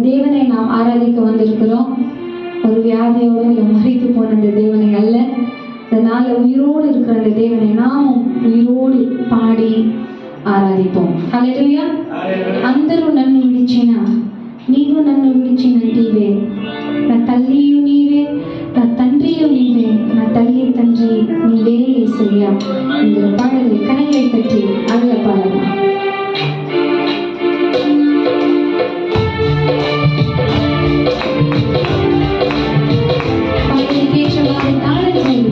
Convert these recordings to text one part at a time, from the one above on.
தேவனை நாம் ஆராதிக்க வந்திருக்கிறோம். ஒரு வியாதியோடு இல்லை மறித்து போன அந்த தேவனை அல்ல, அதனால உயிரோடு இருக்கிற அந்த தேவனை நாமும் உயிரோடு பாடி ఆరాధిద్దాం. హల్లెలూయా. అందరూ నన్ను విడిచిన నీవు నన్ను విడిచినంటివే, నా తల్లియు నీవే, నా తండ్రియు నీవే, నా తల్లి తండ్రి నీవే యేసయ్యా. இந்த பாடலை கரங்களை தட்டி அருள பாடலாம். பாடலுக்கு ஏற்றவாறு தாளங்கள்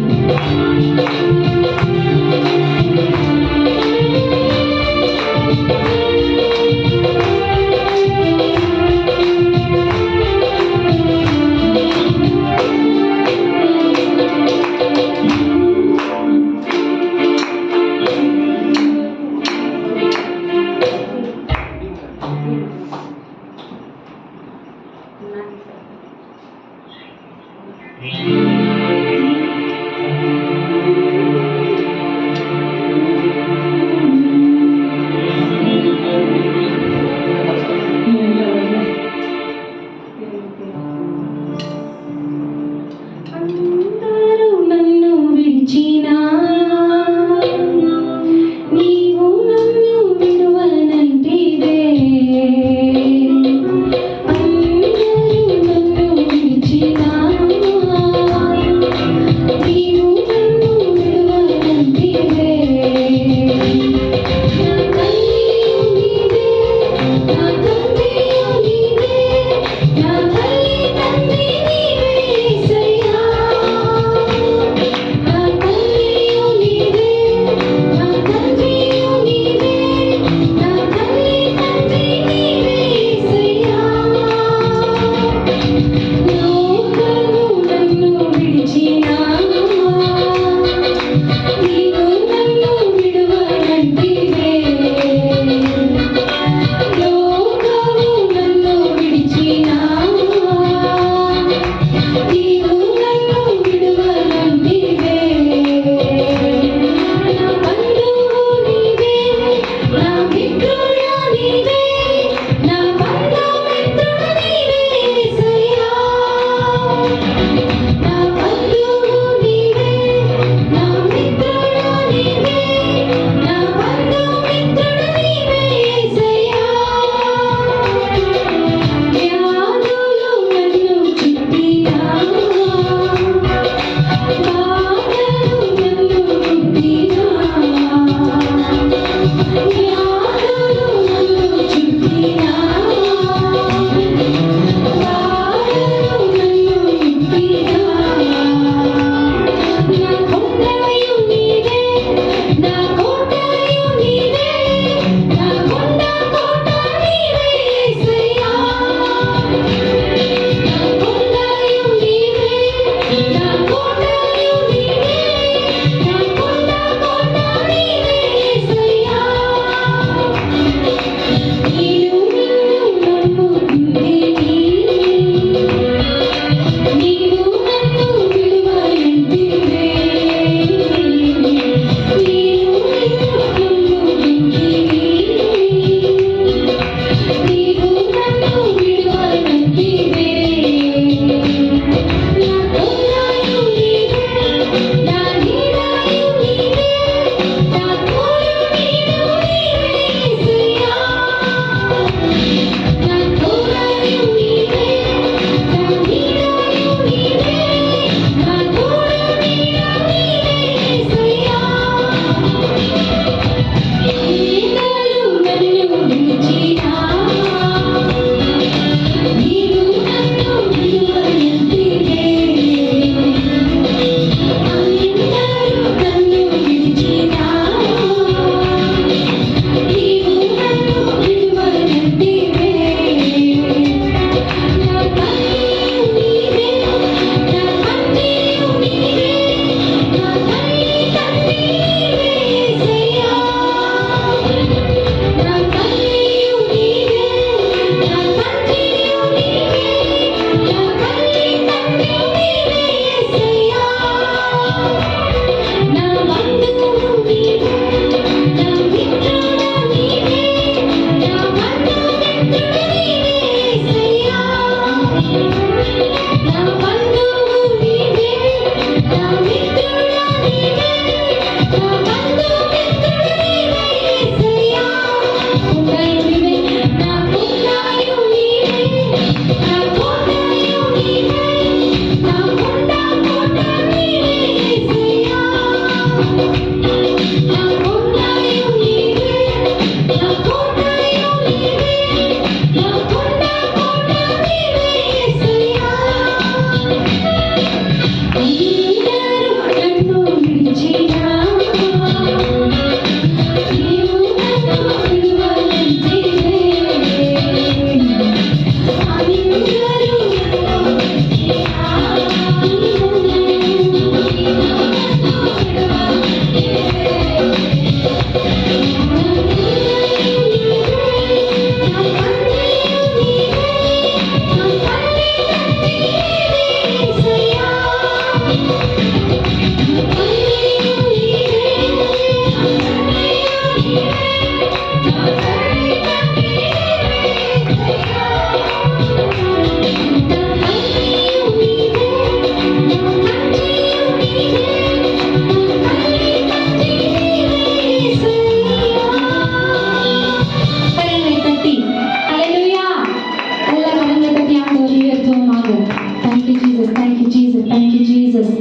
கோரஸ்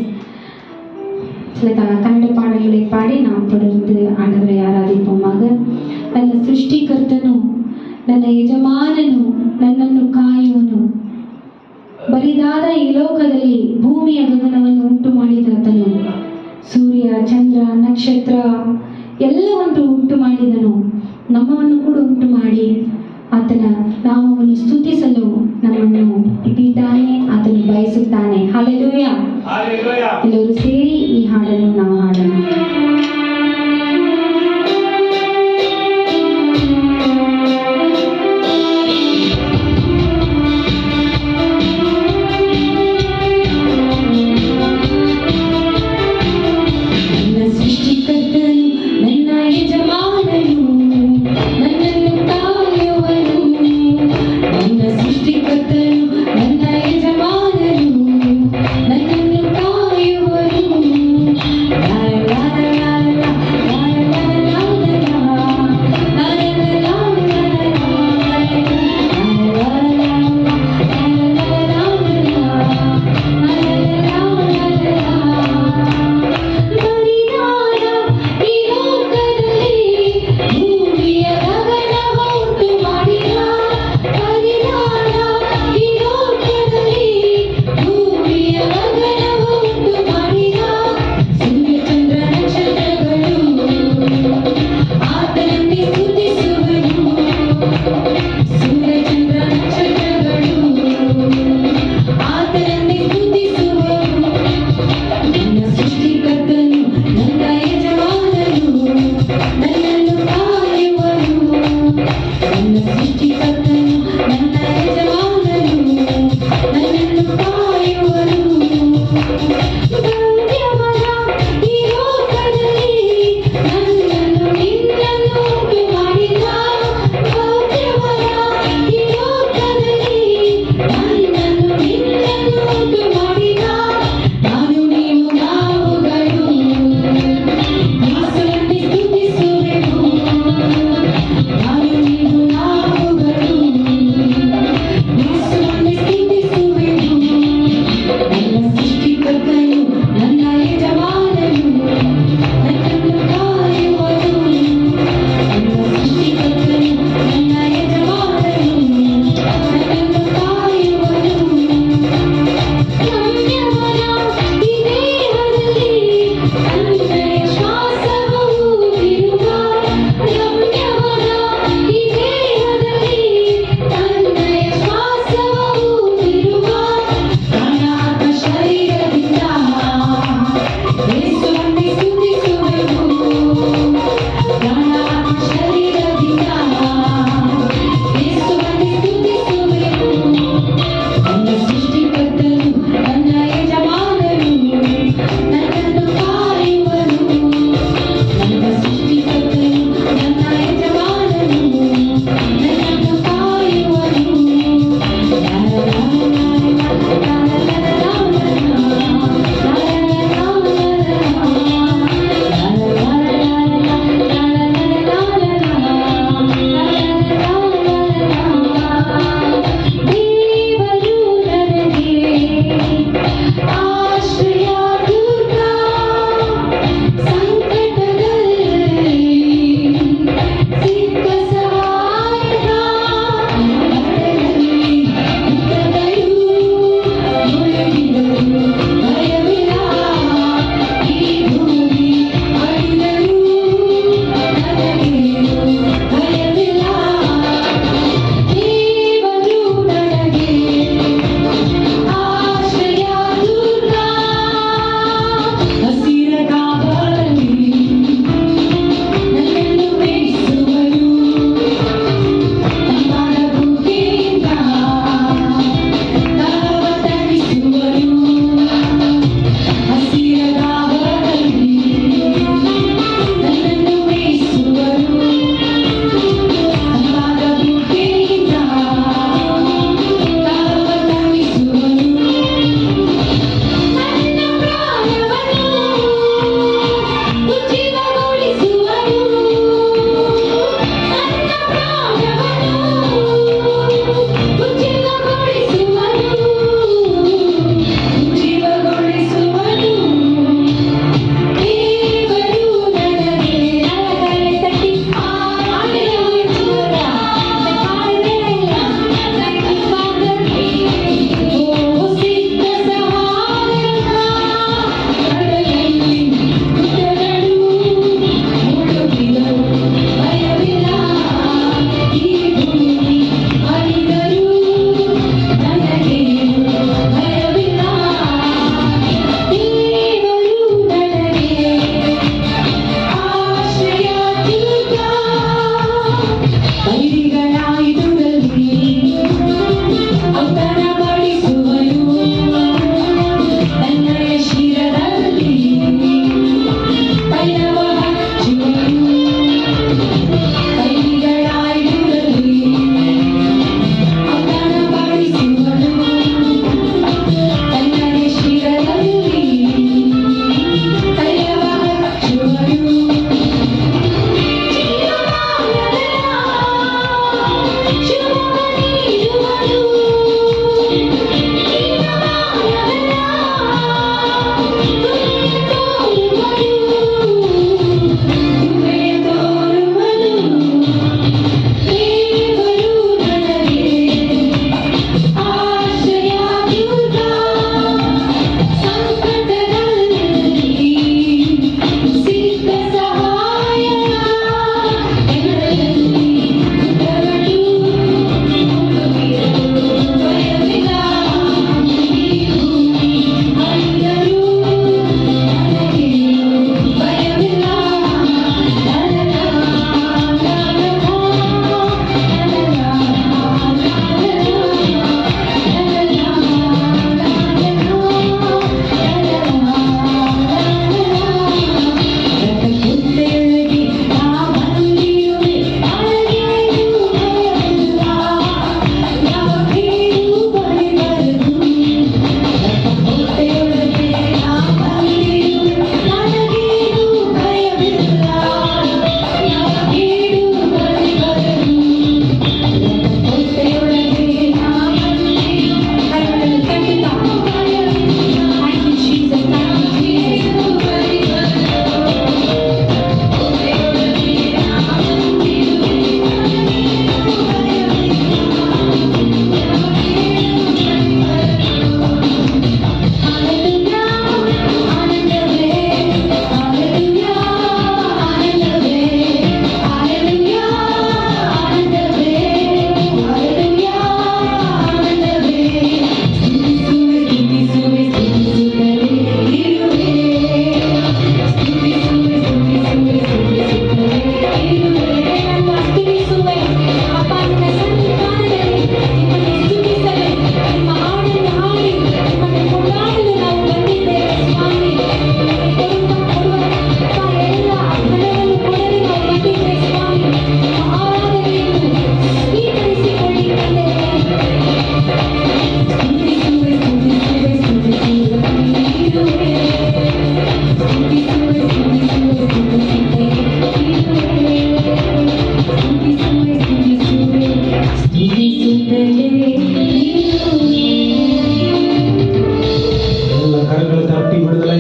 சில கன்னட பாடல்களை பாடி நாம் தொடர்ந்து ஆண்டவரை ಆರಾಧಿಪೋಮಾಗ. ನನ್ನ ಸೃಷ್ಟಿಕರ್ತನು, ನನ್ನ ಯಜಮಾನನು, ನನ್ನನ್ನು ಕಾಯುವನು. ಬರಿದಾದ ಈ ಲೋಕದಲ್ಲಿ ಭೂಮಿಯ ಗಗನವನ್ನು ಉಂಟು ಮಾಡಿದಾತನು. ಸೂರ್ಯ, ಚಂದ್ರ, ನಕ್ಷತ್ರ ಎಲ್ಲವನ್ನು ಉಂಟು ಮಾಡಿದನು. ನಮ್ಮನ್ನು ಕೂಡ ಉಂಟು ಮಾಡಿ ಆತನ ನಾಮವನ್ನು ಸ್ತುತಿಸಲು ನಮ್ಮನ್ನು ಇಟ್ಟಿದ್ದಾನೆ, ಆತನು ಬಯಸುತ್ತಾನೆ. ಹಲ್ಲೆಲೂಯಾ. ಎಲ್ಲರೂ ಸೇರಿ ಈ ಹಾಡನ್ನು ನಾವು ಹಾಡೋಣ. ನನ್ನ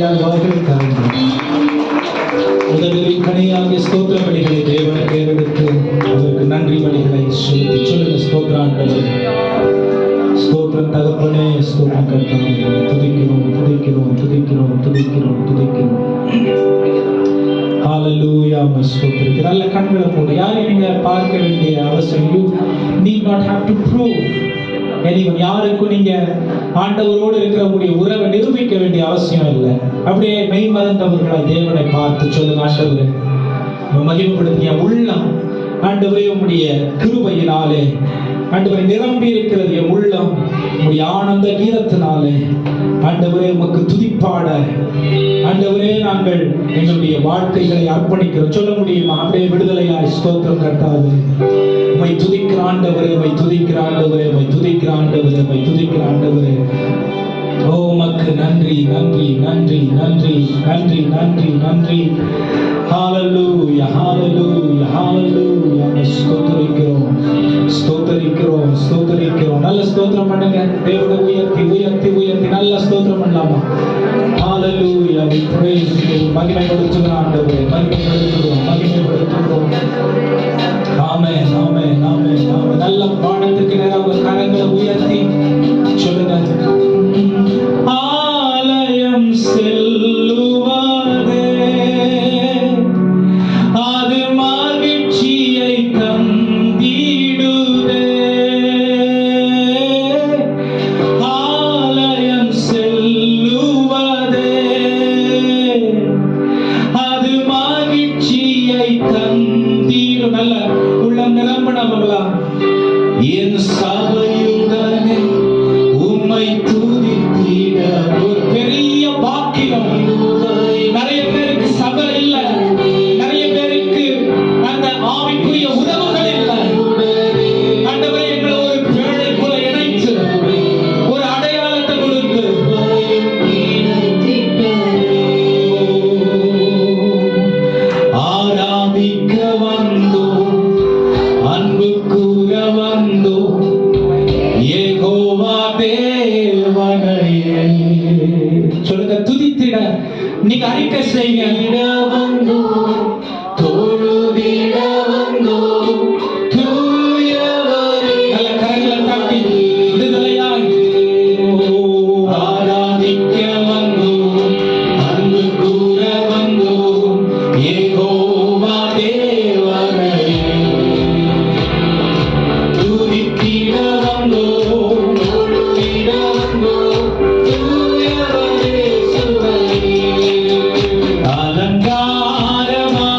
கிருபையால் வாய்களை தருங்கள். முதலில் கனியாக ஸ்தோத்திர பலிகளை தேவனுக்கு ஏறெடுத்து அதற்கு நன்றி பலிகளை செலுத்தி சொல்லுங்க. ஸ்தோத்திராண்டவர், ஸ்தோத்திரம் தகப்பனே, ஸ்தோத்திரம் கர்த்தாவே, துதிக்கிறோம் துதிக்கிறோம் துதிக்கிறோம் துதிக்கிறோம் துதிக்கிறோம். ஹalleluya. ஸ்தோத்திரம். நல்ல கண்களை மூடு. யாரையும் நீங்க பார்க்க வேண்டிய அவசியம், you need not have to prove anyone. யாருக்கும் நீங்க ஆண்டவரோடு இருக்கிற உறவை நிரூபிக்க வேண்டிய அவசியம் இல்லை. அப்படியே மெய் மறந்தவர்களாய் தேவனை பார்த்து சொல்லுங்க. ஆண்டவரே, மகிமைப்படுத்திய உள்ளம் ஆண்டவரே உம்முடைய கிருபையினாலே ஆண்டவரை நிரம்பி இருக்கிறது என் உள்ளம் உம்முடைய ஆனந்த கீதத்தினாலே. ஆண்டவரே உமக்கு துதிப்பாட ஆண்டவரே நாங்கள் எங்களுடைய வாழ்க்கைகளை அர்ப்பணிக்கிறோம். சொல்ல முடியுமா? அப்படியே விடுதலையாய் ஸ்தோத்திரம் கர்த்தாவே. உம்மை துதிக்கிற ஆண்டவரே, உம்மை துதிக்கிற ஆண்டவரே, உம்மை துதிக்கிற ஆண்டவரே, உம்மை துதிக்கிற ஆண்டவரே. ஓ உமக்கு நன்றி நன்றி நன்றி நன்றி நன்றி நன்றி நன்றி. ஹalleluya ஹalleluya ஹalleluya. ஸ்தோத்திரிக்கிறோம் ஸ்தோத்திரிக்கிறோம் ஸ்தோத்திரிக்கிறோம். நல்ல ஸ்தோத்திரம் பண்ணுங்க. தேவனை உயர்த்தி உயர்த்தி உயர்த்தி நல்ல ஸ்தோத்திரம் பண்ணலாமா? ஹalleluya. we praise you. மகிமைப்படுத்துகிறோம் ஆண்டவரே, மகிமைப்படுத்துகிறோம் மகிமைப்படுத்துகிறோம். ஆமென் ஆமென் ஆமென் ஆமென். நல்ல பாடத்துக்கு நேராக கரங்களை உயர்த்தி சொல்லுங்க. ஆலயம் செல்லுவதே அது மகிழ்ச்சியை தந்திடுதே. ஆலயம் செல்லுவதே அது மகிழ்ச்சியை தந்திடும். நல்ல உள்ளம் நிரம்பினவர்களா? என் சபையுடனே உம்மை துதித்திட ஒரு பெரிய பாக்கியம். நிறைய பேருக்கு சபை இல்ல, நிறைய பேருக்கு அந்த ஆவிக்குரிய உறவுகள் இல்ல. ஆண்டவரே, எங்களை ஒரு பேழை போல இணைத்து ஒரு அடையாளத்தை கொடுத்து ஆராதிக்க வந்தோம், அன்பு கூற வந்தோம் யெகோவா தேவனையே. சொல்லுங்க. துதித்திட நீங்க அறிக்கை செய்யுங்க. வந்தோம் தொழுதிட வந்தோம் தூயவரே. நல்ல கரங்களை தட்டி விடுதலையாய் ஆராதிக்க வந்தோம், அன்பு கூற வந்தோம் யெகோவா தேவனையே. துதித்திட வந்தோம் தொழுதிட வந்தோம் தூயவரே சுவையே. அலங்காரமா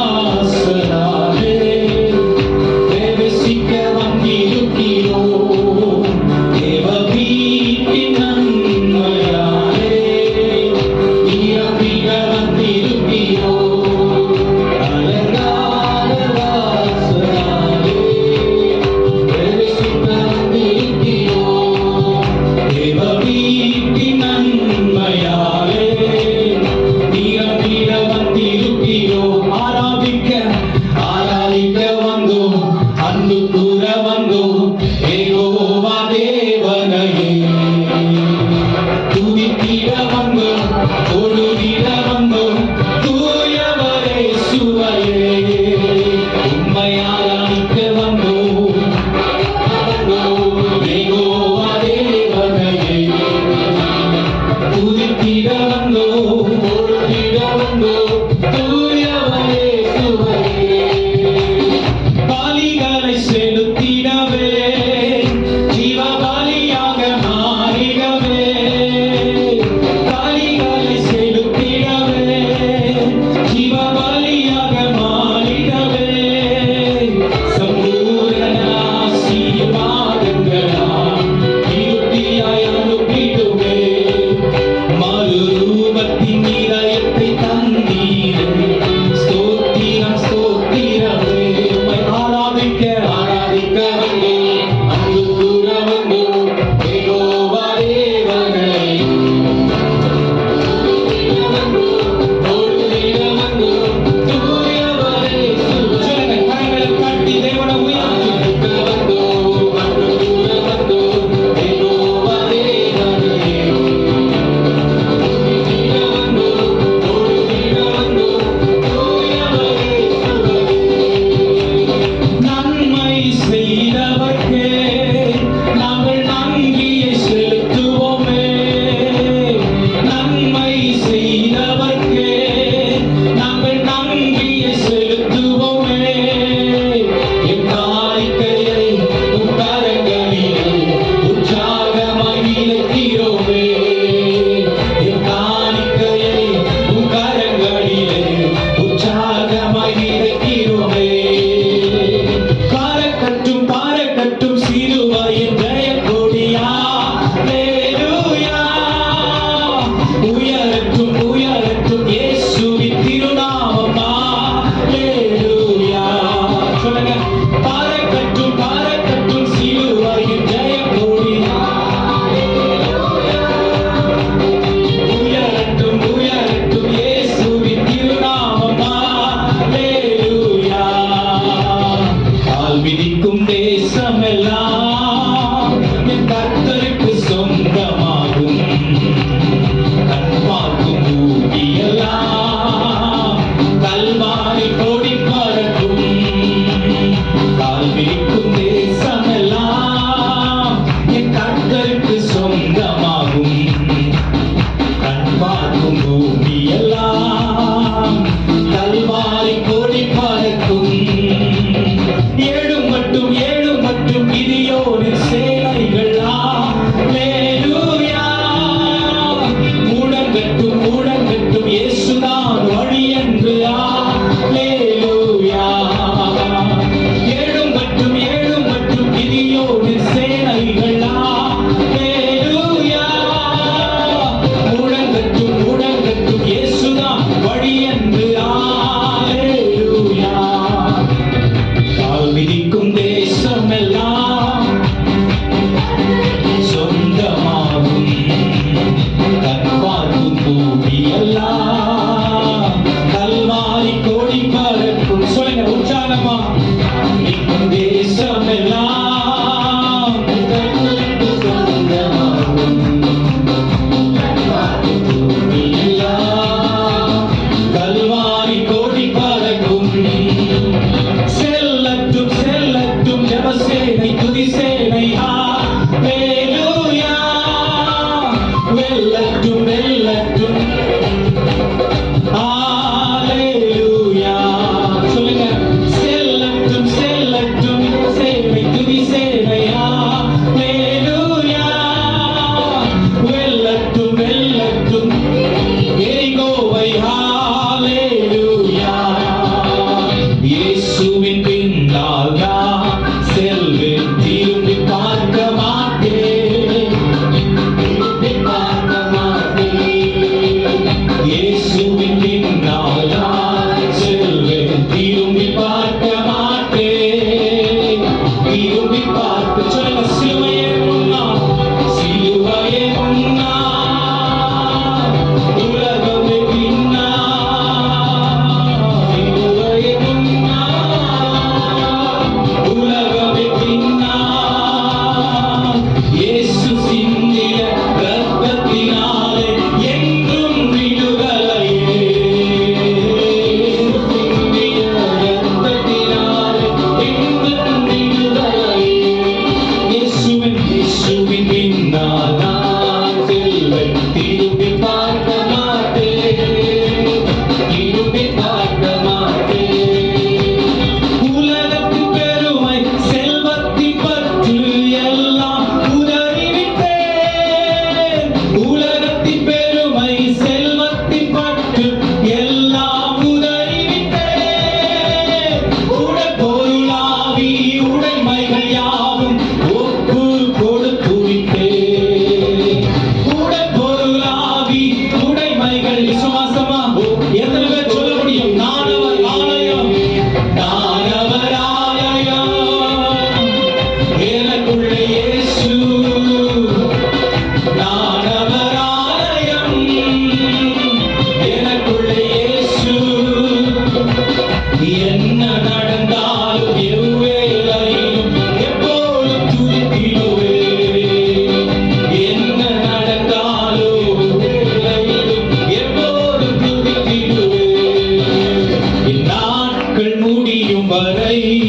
என்ன நடந்தாலும் எவ்வேளையிலும் எப்போதும் துதித்திடுவேன். என்ன நடந்தாலும் எவ்வேளையிலும் எப்போதும் துதித்திடுவேன். என் நாட்கள் முடியும் வரை,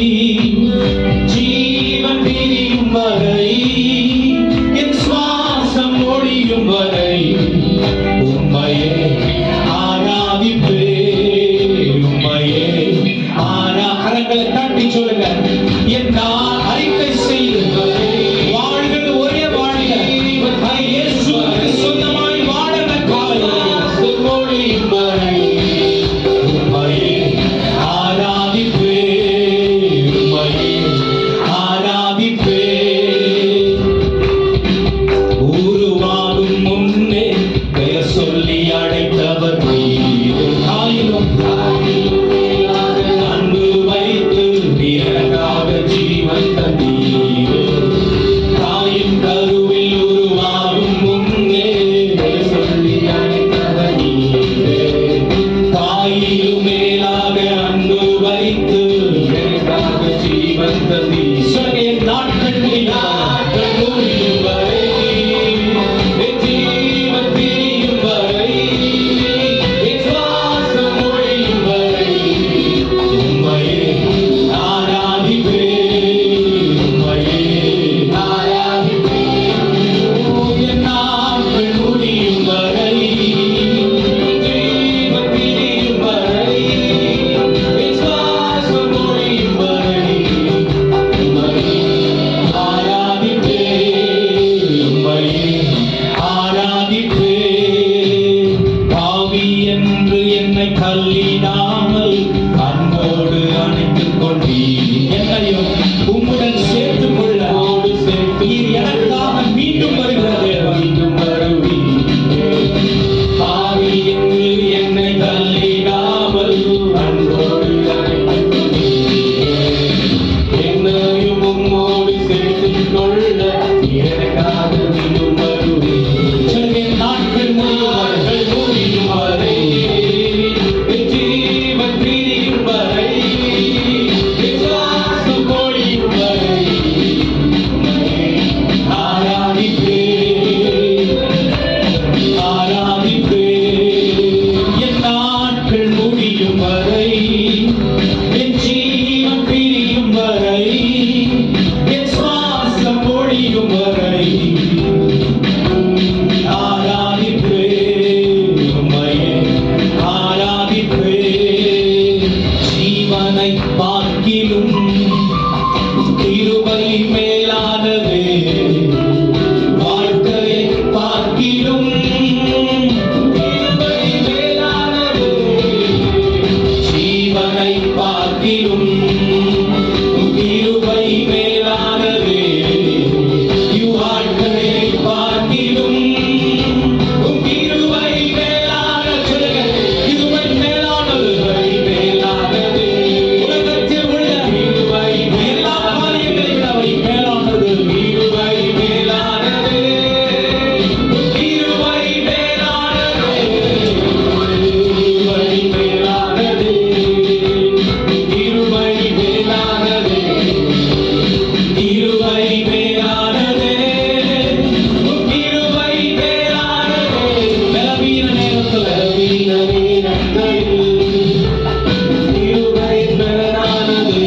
ஜீவன் பிரியும் வரை, என் சுவாசம் ஒழியும் வரை உம்மையே ஆராதிப்பேன். உம்மையே கரங்களை தட்டி சொல்லுங்க. என் நான் அறிக்கை செய்து வாழ்கிறது ஒரே வாழ்க இயேசுவுக்கு சொந்தமாய் வாழன காலம் ஒழியும் வரை உம்மையே ஆராதிப்பேன். உம்மையே ஆராதிப்பேன். உருவாகும் முன்னே பெயர் சொல்லி அழைத்தவர் நீரே. ஆயிரம் அன்பு வைத்து எனக்காக ஜீவன் தந்தீரே. தாயின் கருவில் உருவாகும் முன்னே பெயர் சொல்லி அழைத்தவர் நீரே. தாயிலும் மேலாக அன்பு வைத்து எனக்காக ஜீவன் தந்தீரே. நாட்கள் முடியும் வரை, என் ஜீவன் பிரியும் வரை, என் சுவாசம் ஒழியும் வரை உம்மையே ஆராதிப்பேன். உம்மையே ஆராதிப்பேன். என் நாட்கள் முடியும் வரை, என் ஜீவன் பிரியும் வரை, என் சுவாசம் ஒழியும் வரை உம்மையே ஆராதிப்பேன். உம்மையே ஆராதிப்பேன். பாவி என்று என்னை தள்ளிடாமல் அன்போடு அணைத்துக் கொண்டீர். என்னையும் உம்முடன் சேர்த்துக் கொள்ள நீர் எனக்காக மீண்டும் வருகிறது. மீண்டும் வருவீர். பாவி என்று என்னை தள்ளிடாமல் அன்போடு அணைத்துக் கொண்டீர். என்னையும் உம்மோடு சேர்த்துக் கொள்ள எனக்காக மீண்டும் வருவீர். என் நாட்கள் முடியும் வரை, என் ஜீவன் பிரியும் வரை, என் சுவாசம் ஒழியும் வரை உம்மையே ஆராதிப்பேன். ஆராதிப்பேன். என் நாட்கள் முடியும் வரை, என் ஜீவன் பிரியும் வரை, என் சுவாசம் ஒழியும் வரை ஆராதிப்பேன். உம்மையே ஆராதிப்பேன். ஜீவனை பார்க்கிலும் கிருபை மேலானது, வாழ்க்கையை பார்க்கிலும் கிருபை மேலானது. ஜீவனை பார்க்கிலும் கிருபை மேலானது, இவ்வாழ்க்கையை பார்க்கிலும் கிருபை மேலானது. கிருபை மேலானது, மேலானது. உலகத்தில் உள்ள கிருபை எல்லா காரியங்களை விட அவை மேலானது. கிருபை மேலானது, கிருபை மேலானது, கிருபை மேலானது, கிருபை மேலானது, கிருபை மேலானது, கிருபை மேலானது. பலவீன நேரத்தில் கிருபை மேலானது.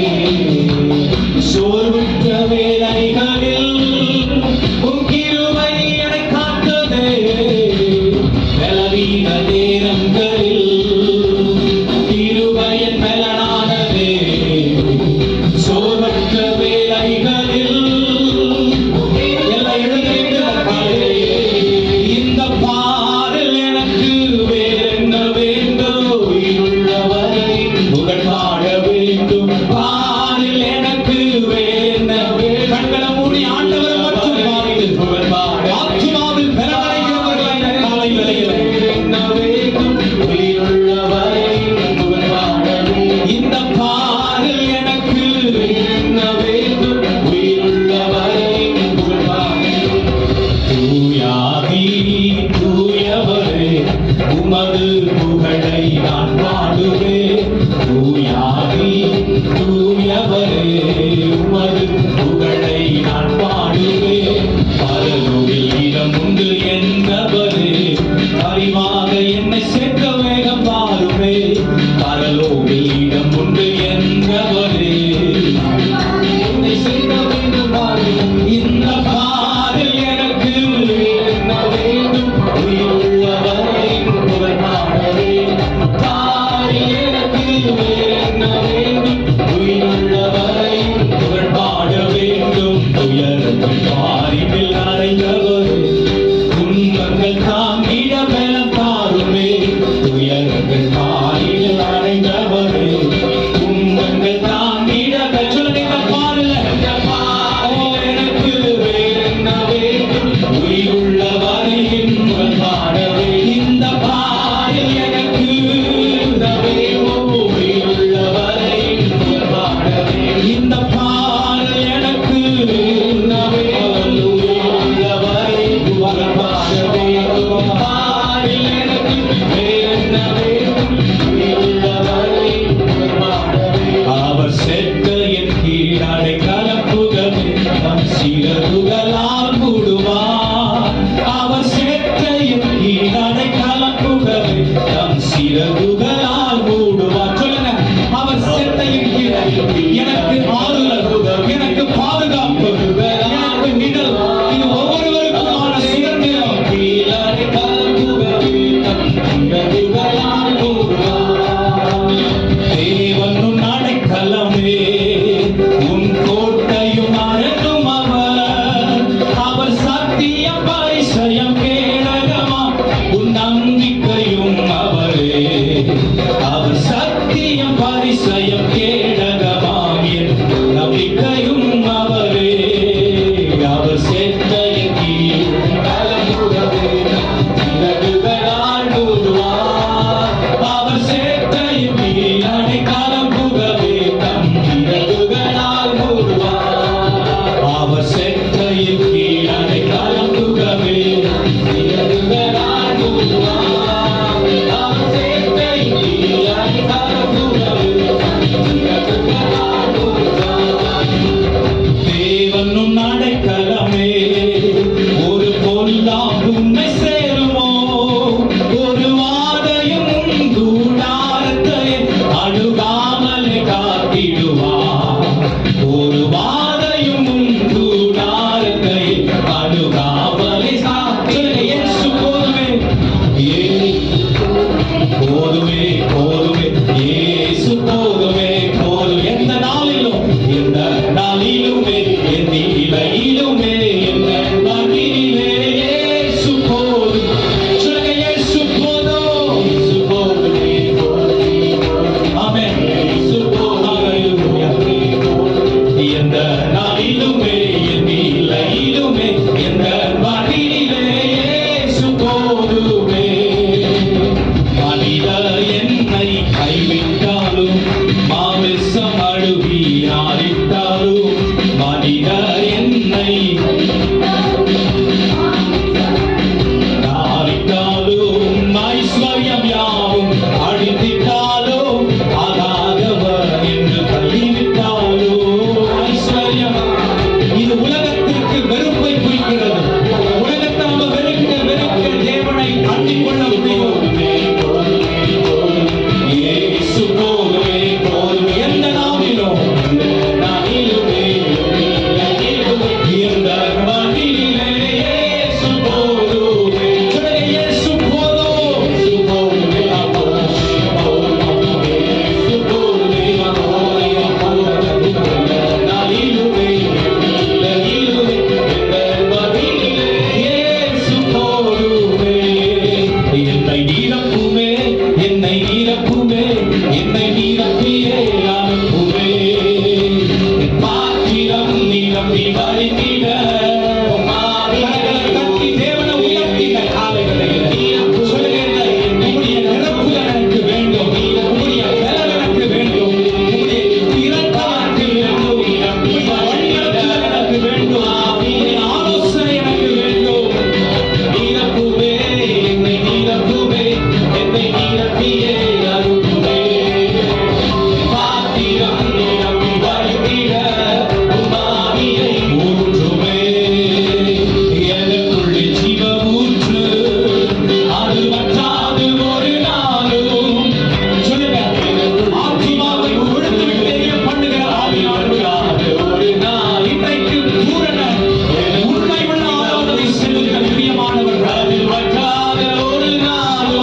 சோர்வுற்ற வேளைகளில் உம் கிருபை என்னைக் காத்தது. பலவீன நேரங்களில் கிருபை என் மேலானது. சோர்வற்ற வேளைகளில் எல்லாம் எழுந்திருக்கிறது. இந்த பாடல் எனக்கு வேறென்ன வேண்டும்? உயிருள்ளவரை புகழ் பாட வேண்டும். பாடல் எனக்கு வேறென்ன வேண்டும்? கண்களை மூடி ஆண்டவரை மட்டும் பாடு. புகழ் பாட ஆத்துமாவில் பெறவழைக்கிறவர்கள் காலை வேளையில் என்ன வேண்டும்? உயிருள்ளவரை புகழ் பாட வேண்டும். இந்த பாடல் எனக்கு என்ன வேண்டும்? உயிருள்ளவரை புகழ் பாட வேண்டும். தூயாதி தூயவரே உமது புகழை நான் பாடுவேன். தூயாதி பாரில் அடைந்தவரே துன்பங்கள் தாங்கிட சொல்லுங்க இந்த பாரில் எனக்கு வேறென்ன வேண்டும் உயிருள்ள வரையின் பாடவே இந்த பாரில் எனக்கு உயிருள்ள வரையின் பாடவே இந்த பாரில் எனக்கு அவர் செத்த என் கீழடை கலப்புகவே நம் சிறகுகளால் மூடுவார் அவர் செத்த என் கீழடை கலப்புகவே நம் சிறகுகளால் மூடுவார் சொல்லுங்க அவர் செத்த என் கீழே எனக்கு ஆறுதல் எனக்கு பாதுகாப்பு எனக்கு நிழல் இது ஒவ்வொருவருக்குமான சுதந்திரம் கீழடை கலப்புகவே நம் சிறகுகளால் மூடுவார் தேவன் உன் அடைக்கலமே உன் கோட்டையும் அரணும் அவர் சத்தியம் பரிசயம் கேடகமா உன் நம்பிக்கையும் அவரே அவர் சத்தியம் பரிசயம் கேடகமாம் என் நம்பிக்கையும் அவரே அவர் சேர்த்த அவர் சேர்த்த அடைக்காலம் புகவே தம் இறகுகளால் மூடுவார் அவர் சேர்த்த அடைக்காலம் புகவே இறகுகளால் மூடுவார் அவர் சேர்த்த அடைக்காலம் புகவே இறகுகளால் மூடுவார் தேவன் உன் அடைக்கலமே ஒரு பொல்லாம் உண்மை சேருமோ ஒரு வாதையும் கூடாரத்தை அணுகாமலே காத்திடுவார் ஒரு வாதையும் கூடாரத்தை அணுகாமலே இயேசு போதுமே போதுமே போதுமே இயேசு போதுமே போதும் எந்த நாளிலுமே எந்த நிலையிலுமே எந்த வழியிலே இயேசு போதும் சொல்லுங்க இயேசு போதும் இயேசு போதுமே ஆமென் இயேசு போதும் எந்த நாளிலுமே எந்த நிலையிலுமே எந்த வழியிலே இயேசு போதுமே மனிதர் என்னை கைவிட்டாலும் மாமிசம் அழுவி ஆடிட்டாலும் மனிதர் என்னை ஆடிட்டாலும் ஐஸ்வர்யம் யாவும் அழித்திட்டாலும் ஆகாதவர் என்று தள்ளிவிட்டாலும் ஐஸ்வர்யம் இது உலகத்திற்கு வெறுப்பை குறிக்கிறது உலகத்தை நம்ம வெறுக்க வெறுக்க தேவனை அண்டிக் கொள்ள முடியும் இயேசு போதுமே போதும் எந்த நாளிலும் எந்த வழியிலே இயேசு போதுமே சொல்லுங்க இயேசு போதும் இயேசு போதுமே இயேசு போதுமே நாளிலுமே எந்த வழியிலே இயேசு போதுமே என்னை நீரப்புமே என்னை நீரப்புமே என்னை நீரப்பியே அனுப்புமே பாத்திரம் நீரப்பி வழித்திட கட்டி தேவனை உயர்த்திட காலைகளில் சொல்லுங்க உங்களுடைய நிரப்புதல் எனக்கு வேண்டும் உங்களுடைய பலன் எனக்கு வேண்டும் உங்களுடைய திறத்தாக்கு வேண்டும் வழிநடத்துதல் எனக்கு வேண்டும் ஆலோசனை எனக்கு வேண்டும் நீரப்புமே என்னை நீரப்புமே என்னை நீரப்பியே அனுப்புமே பாத்திரம் நீரப்பி வழித்திட உமாவியை ஊற்றுமே எனக்குள்ளே ஜீவ ஊற்று அது வற்றாது ஒரு நாளும் சொல்லுங்க ஆத்மாவை உழுந்து விட்டேயே பண்ணுகிற ஆவியானது ஒரு நாள் இன்றைக்கு பூரண உண்மை உள்ள ஆராதனை செலுத்த பிரியமானவர் அதில் வற்றாத ஒரு நாள்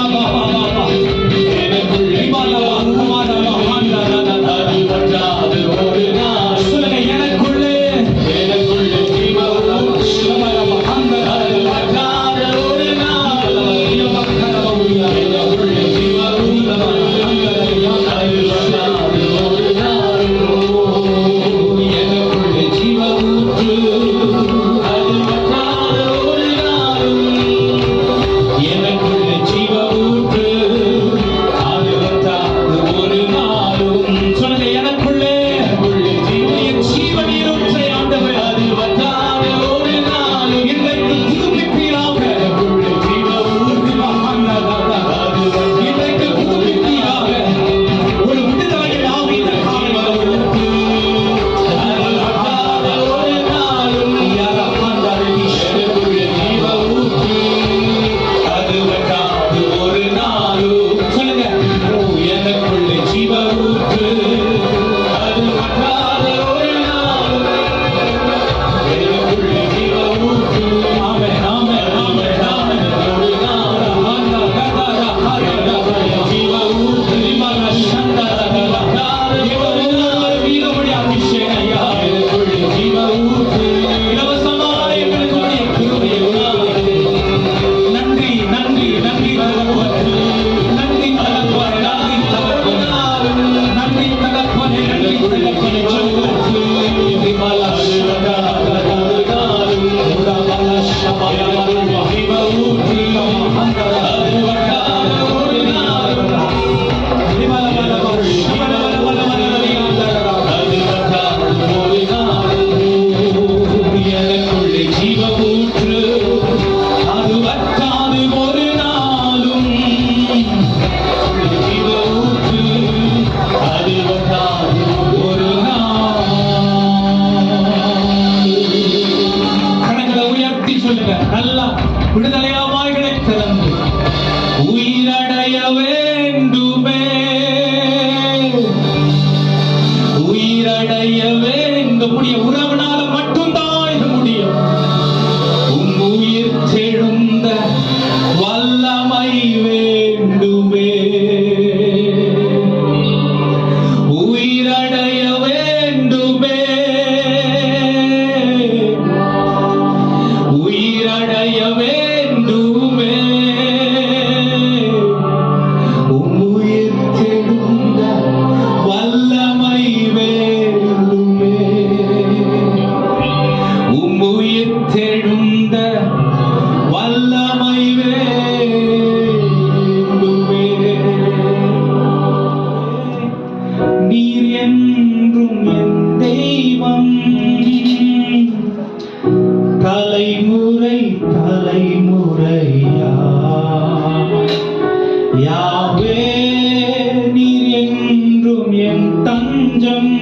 தஞ்சம்.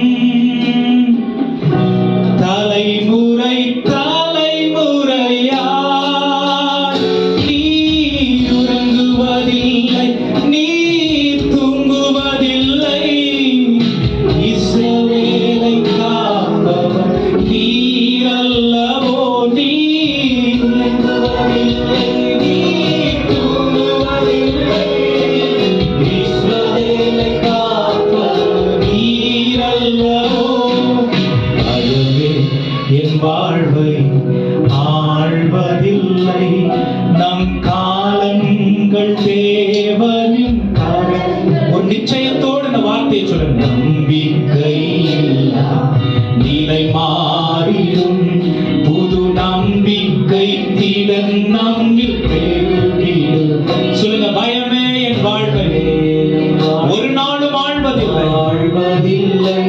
தலைமுறை தலைமுறையாய் நீ உறங்குவதில்லை, நீ தூங்குவதில்லை. இஸ்ரவேலை காப்பவர் நீர் அல்லவோ, நீ உறங்குவதில்லை, நீ தூங்குவதில்லை. இஸ்ரவேலை காப்பவர் நீர் அல்லவோ. அதுவே என் வாழ்வை ஆழ்வதில்லை, நம் காலங்கள் தேவனின் கரம். ஒரு நிச்சயத்தோடு இந்த வார்த்தையை சொல்லுங்க. நம்பிக்கை இல்லா நிலை மாறிடும், புது நம்பிக்கை திடன் நம்மில் பெருகிடும். சொல்லுங்க, பயமே என் வாழ்வை ஒரு நாளும் ஆழ்வதில்லை.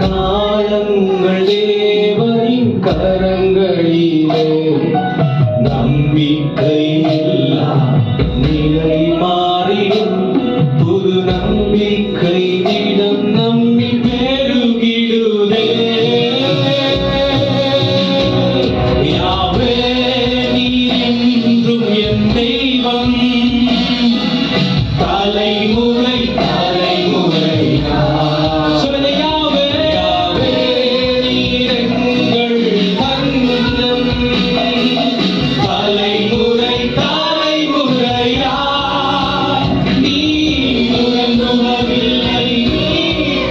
காலங்கள் தேவனின் கரங்களிலே. நம்பிக்கை இல்லா நிலை மாறிடும், புது நம்பிக்கை இடம் நம்மில் பெருகிடுதே. யாவே நீர் என்றும் என் தெய்வம், தலைமுறை தலைமுறையா. சொல்லுங்க, யாவே யாவே நீர் எங்கள் தஞ்சம். தலைமுறை தலைமுறையா நீ உறங்குவதில்லை, நீ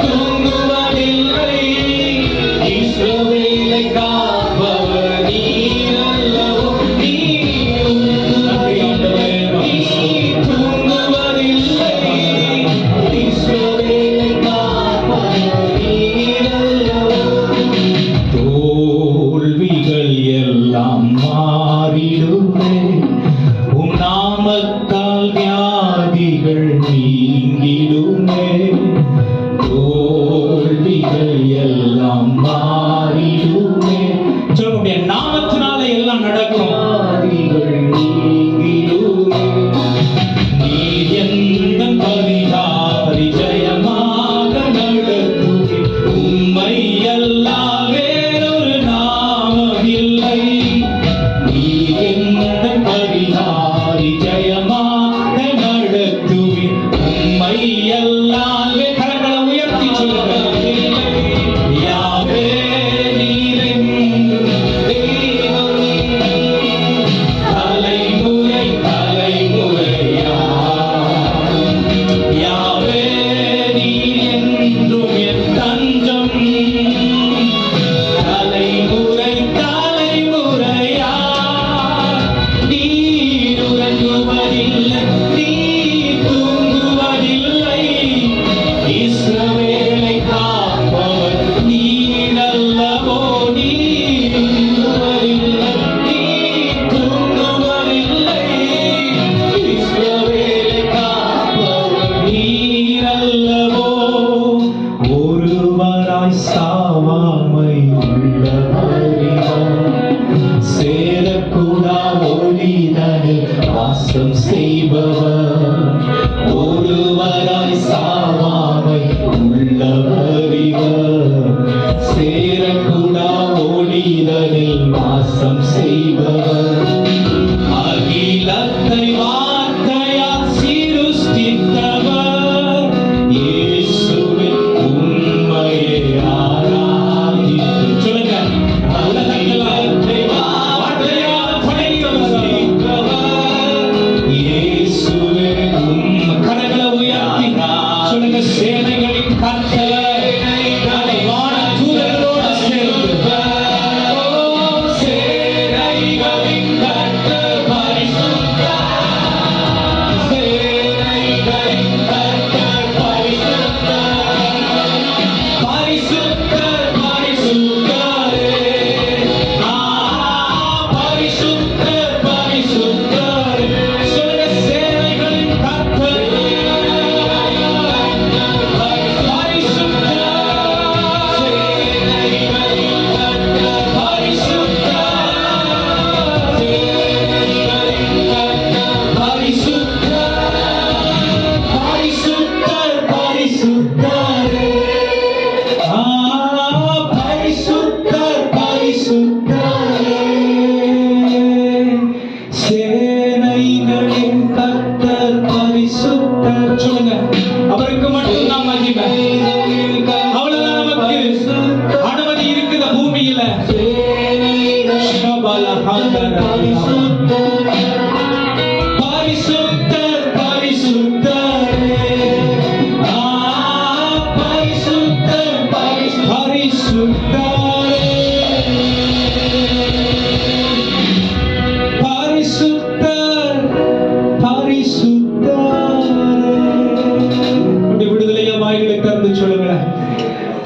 தூங்குவதில்லை. இஸ்ரவேலை காப்பவர் நீர் அல்லவோ, நீ உறங்குவதில்லை, நீ தூங்குவதில்லை. இஸ்ரவேலை காப்பவர் நீர் அல்லவோ. தோல்விகள் எல்லாம் மாறிடுமே, உம் நாமத்தால் வியாதிகள் நீங்கிடுமே. தோல்விகள் எல்லாம் மாறிடுமே. சொல்லுங்க, என் நாமத்தினால எல்லாம் நடக்கும். வியாதிகள் நீங்கிடுமே. நீர் எந்தன் பரிகாரி, ஜெயமாக நடத்துவி. உம்மை அல்லால் வேறொரு நாமம் இல்லை. நீர் எந்தன் பரிகாரி, ஜெயமாக நடத்துவி. உம்மை அல்லால் கரங்களை உயர்த்தி சொல்லுங்க. யாவே நீர் என்றும் தெய்வம், தலைமுறை தலைமுறையா. யாவே நீர் என்றும் என் தஞ்சம். தலைமுறை தலைமுறையா நீர் உறங்குவதில்லை, நீ தூங்குவதில்லை. இஸ்ரவேலை காப்பவர் நீர் அல்லவோ, நீ உறங்குவதில்லை, நீ தூங்குவதில்லை. இஸ்ரவேலை காப்பவர் நீர் அல்லவோ. ஒருவராய் சாவாமை உள்ளவரிடம், சேரக்கூடா ஒளிதனில் வாசம் செய்பவர். ஒருவராய் சாவாமை உள்ளவரிவர், சேரக்கூடா ஒளிதனில் வாசம் செய்பவர். அகிலத்தை வார்த்தையால் சிருஷ்டித்தவர், இயேசுவின் உம்மையை ஆராதித்து. சொல்லுங்க, உலகத்தை வார்த்தையால் படைத்தவர், இயேசுவின் கரங்களை உயர்த்தி சொல்லுங்க, சேனைகளின் கர்த்தர். வானதூதர்களோடு சேர்ந்து சேனைகளின் கர்த்தர் பரிசுத்தர், சேனைகளின் கர்த்தர் பரிசுத்தர், பரிசுத்தர் பரிசுத்தரே. பரிசுத்தர் பரிசுத்தரே. சொல்லுங்க, சேனைகளின் கர்த்தர் வாய்களை திறந்து சொல்லுங்களேன்.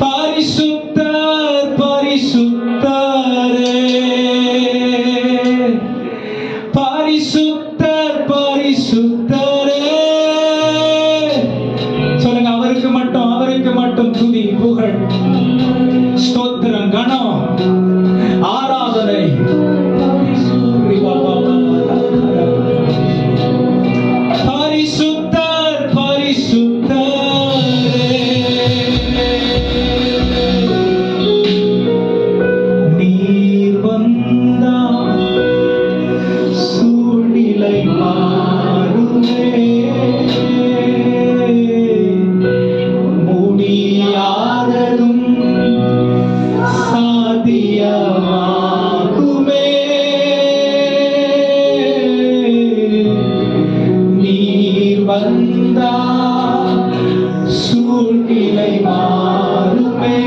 பரிசுத்தர் பரிசுத்தரே, பரிசுத்தர் பரிசுத்தரே. சொல்லுங்க, அவருக்கு மட்டும் துதி, புகழ், ஸ்தோத்திரம், கணம், ஆராதனை. பரிசுத்தர் பரிசுத்தரே, நீர் வந்தால் சூழ்நிலை மாறுமே, முடியாததும் சாத்தியமாகுமே. நீர் வந்தால் சூழ்நிலை மாறுமே,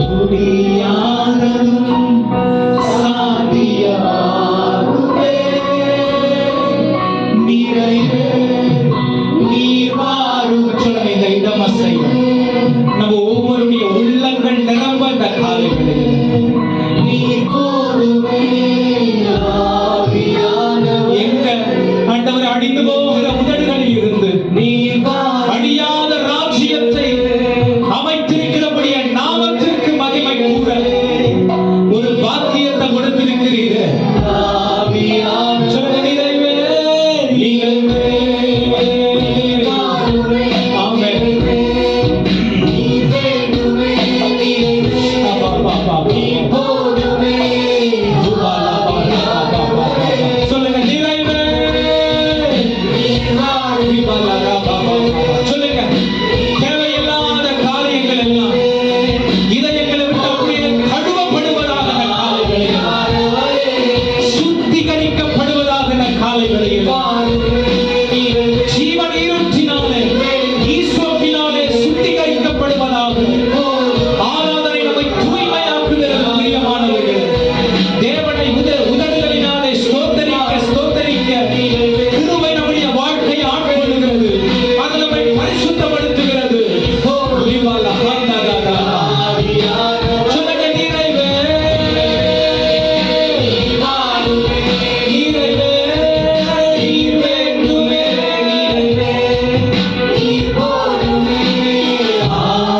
முடியாததும் சாத்தியமாகுமே. நிறைவே நீர் மாறும். சொல்லுங்க, இந்த இடம் அசையும். நம்ம ஒவ்வொருடைய உள்ளங்கள் நிரம்ப இந்த காலைகளில் நீர் போதுமே. எங்க ஆண்டவர் அடிந்து போகிற உதடுகளில் இருந்து நீர் அழியாத ராஜ்யத்தை அமைத்திருக்கிறபடிய நாமத்திற்கு மகிமை கூற ஒரு பாக்கியத்தை கொடுத்திருக்கிறீர்கள். சொல்லுங்க, நிறைவே நீங்களே. ஆமென். சொல்லுங்க, நிறைவே. சொல்லுங்க, தேவையில்லாத காரியங்கள் எல்லாம் இதயங்களை விட்டு அப்படியே கழுவப்படுவதாக சுத்திகரிக்கப்படுவதாக காலைகளில் ஜீவன் ஈரத்தினாலே ஈஸ்வரத்தினாலே சுத்திகரிக்கப்படுவதாக. ஆராதனை நம்மை தூய்மையாக்குகிறது. பிரியமானவர்களே, தேவனை உதடுகளினாலே ஸ்தோத்தரிக்க கிருபை நம்முடைய வாழ்க்கையை ஆட்கொள்கிறது. அது நம்மை பரிசுத்தப்படுத்துகிறது. சொல்லுங்க, நிறைவே நிறைவே நீர் வேண்டுமே.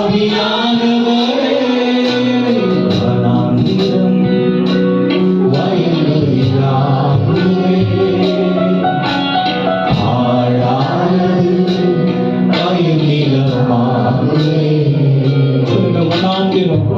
ஆவியானவரே, வனாந்திரம் வயல்வெளியாகுமே, ஆழானது வயல்நிலமாகுமே. சொல்லுங்க, வனாந்திரம்